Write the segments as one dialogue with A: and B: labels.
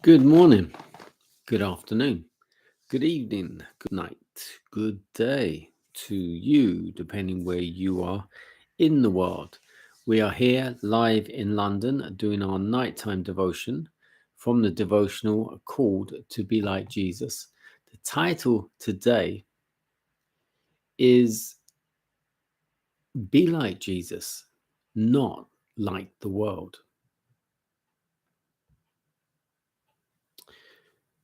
A: Good morning, good afternoon, good evening, good night, good day to you, depending where you are in the world. We are here live in London doing our nighttime devotion from the devotional called To Be Like Jesus. The title today is Be Like Jesus, Not Like the World.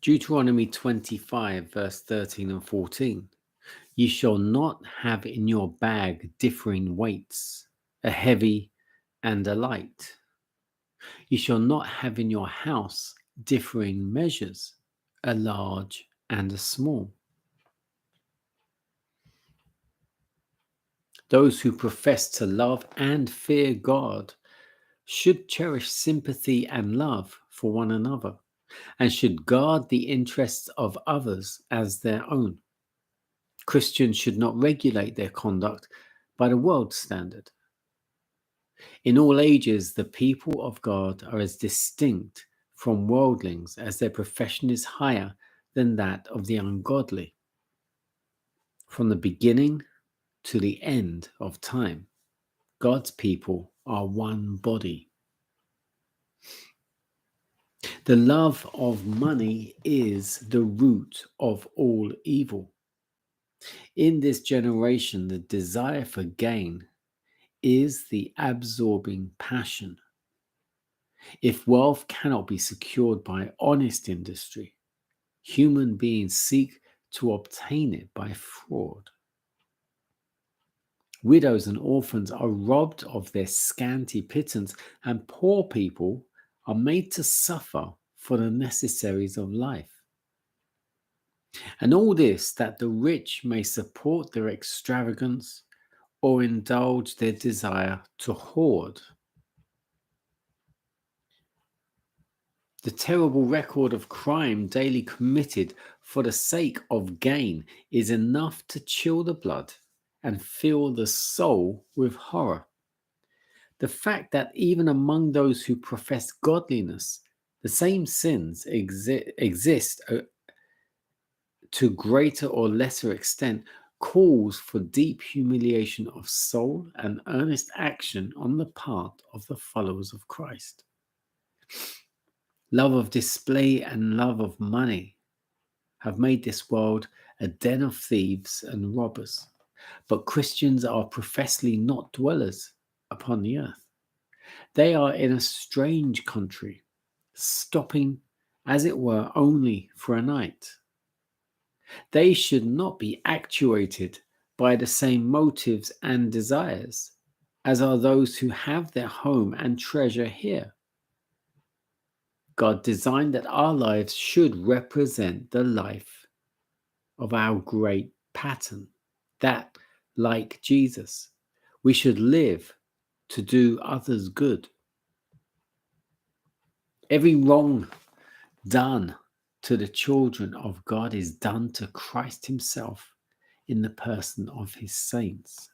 A: Deuteronomy 25, verse 13 and 14. Ye shall not have in your bag differing weights, a heavy and a light. Ye shall not have in your house differing measures, a large and a small. Those who profess to love and fear God should cherish sympathy and love for one another, and should guard the interests of others as their own. Christians should not regulate their conduct by the world's standard. In all ages, the people of God are as distinct from worldlings as their profession is higher than that of the ungodly. From the beginning to the end of time, God's people are one body. The love of money is the root of all evil. In this generation, the desire for gain is the absorbing passion. If wealth cannot be secured by honest industry, human beings seek to obtain it by fraud. Widows and orphans are robbed of their scanty pittance, and poor people are made to suffer for the necessaries of life. And all this that the rich may support their extravagance or indulge their desire to hoard. The terrible record of crime daily committed for the sake of gain is enough to chill the blood and fill the soul with horror. The fact that even among those who profess godliness, the same sins exist to greater or lesser extent calls for deep humiliation of soul and earnest action on the part of the followers of Christ. Love of display and love of money have made this world a den of thieves and robbers. But Christians are professedly not dwellers upon the earth. They are in a strange country, stopping, as it were, only for a night. They should not be actuated by the same motives and desires as are those who have their home and treasure here. God designed that our lives should represent the life of our great pattern, that, like Jesus, we should live to do others good. Every wrong done to the children of God is done to Christ himself in the person of his saints.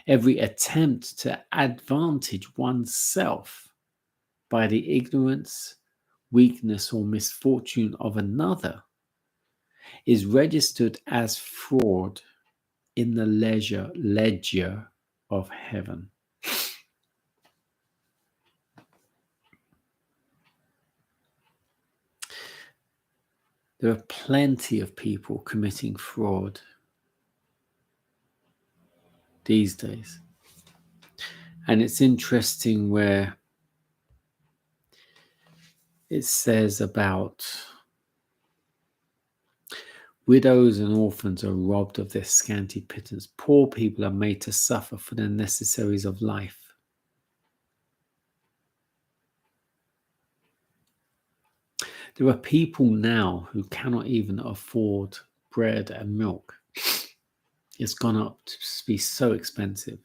A: Every attempt to advantage oneself by the ignorance, weakness, or misfortune of another is registered as fraud in the ledger of heaven. There are plenty of people committing fraud these days. And it's interesting where it says about widows and orphans are robbed of their scanty pittance. Poor people are made to suffer for the necessaries of life. There are people now who cannot even afford bread and milk. It's gone up to be so expensive.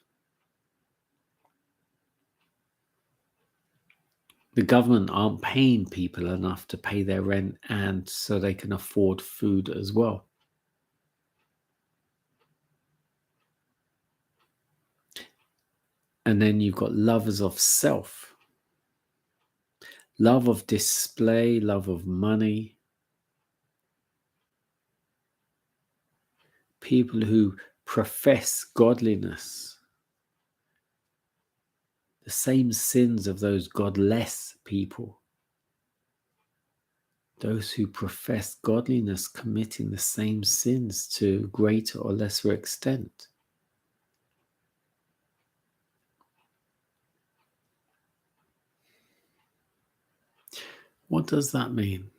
A: The government aren't paying people enough to pay their rent and so they can afford food as well. And then you've got lovers of self. love of display, love of money. People who profess godliness, the same sins of those godless people. Those who profess godliness committing the same sins to greater or lesser extent. What does that mean?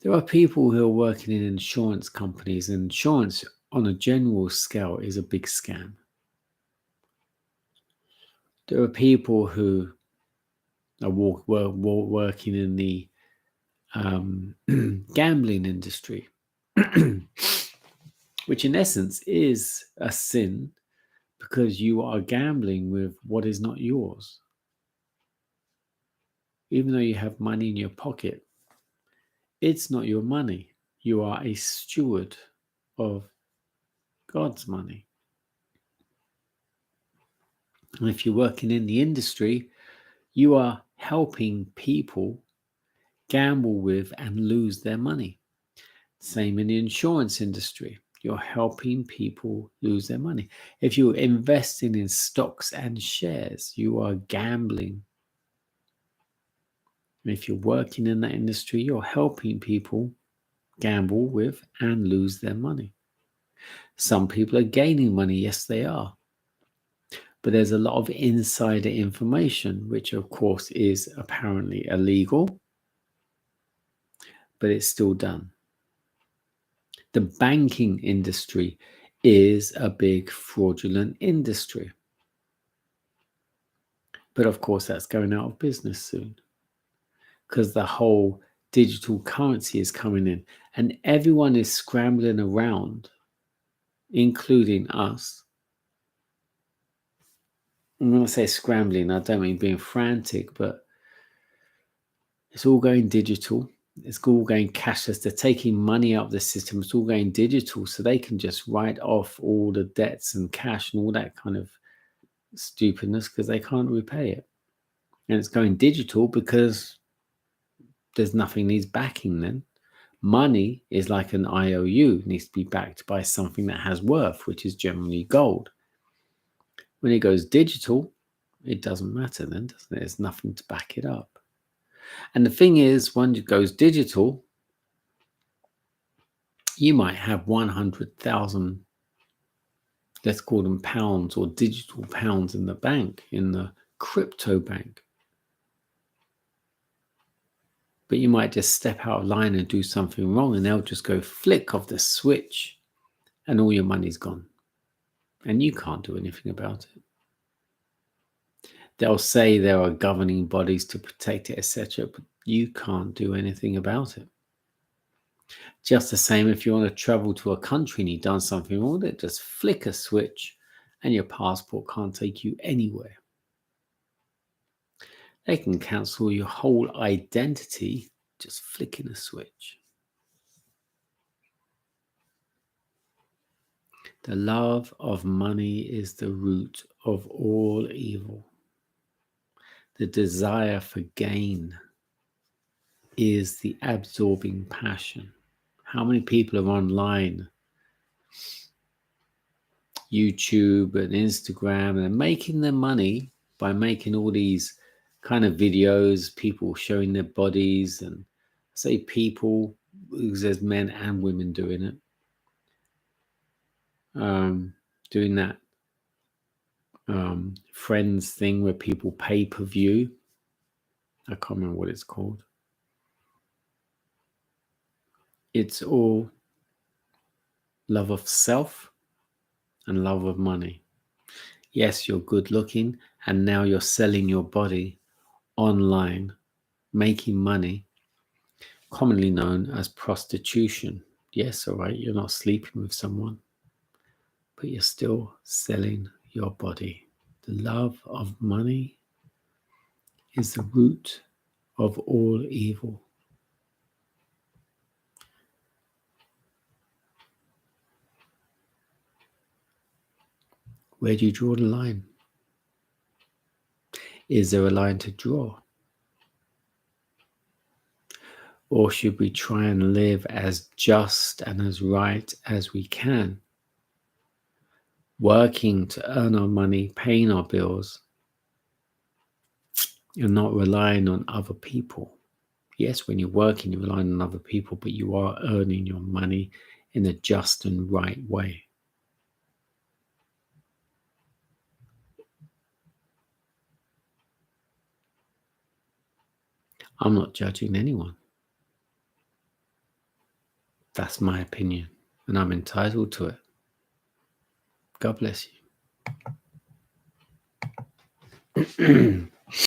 A: There are people who are working in insurance companies, and insurance on a general scale is a big scam. There are people who are working in the gambling industry, which in essence is a sin because you are gambling with what is not yours. Even though you have money in your pocket, it's not your money. You are a steward of God's money. And if you're working in the industry, you are helping people gamble with and lose their money. Same in the insurance industry. You're helping people lose their money. If you're investing in stocks and shares, you are gambling. And if you're working in that industry, you're helping people gamble with and lose their money. Some people are gaining money. Yes, they are. But there's a lot of insider information, which of course is apparently illegal, but it's still done. The banking industry is a big fraudulent industry. But of course, that's going out of business soon because the whole digital currency is coming in and everyone is scrambling around, including us. And when I say scrambling, I don't mean being frantic, but it's all going digital. It's all going cashless. They're taking money out of the system. It's all going digital so they can just write off all the debts and cash and all that kind of stupidness because they can't repay it. And it's going digital because there's nothing needs backing then. Money is like an IOU. It needs to be backed by something that has worth, which is generally gold. When it goes digital, it doesn't matter then, doesn't it? There's nothing to back it up. And the thing is, when it goes digital, you might have 100,000, let's call them pounds or digital pounds in the bank, in the crypto bank. But you might just step out of line and do something wrong and they'll just go flick of the switch and all your money's gone. And you can't do anything about it. They'll say there are governing bodies to protect it, etc., but you can't do anything about it. Just the same if you want to travel to a country and you've done something wrong, they just flick a switch and your passport can't take you anywhere. They can cancel your whole identity just flicking a switch. The love of money is the root of all evil. The desire for gain is the absorbing passion. How many people are online, YouTube and Instagram, and they're making their money by making all these kind of videos, people showing their bodies, and I say people because there's men and women doing it. Doing that Friends thing where people pay per view. I can't remember what it's called. It's all love of self and love of money. Yes, you're good looking and now you're selling your body online, making money, commonly known as prostitution. Yes, all right, you're not sleeping with someone, but you're still selling your body. The love of money is the root of all evil. Where do you draw the line? Is there a line to draw? Or should we try and live as just and as right as we can, working to earn our money, paying our bills, and not relying on other people? Yes, when you're working, you're relying on other people, but you are earning your money in a just and right way. I'm not judging anyone. That's my opinion, and I'm entitled to it. God bless you.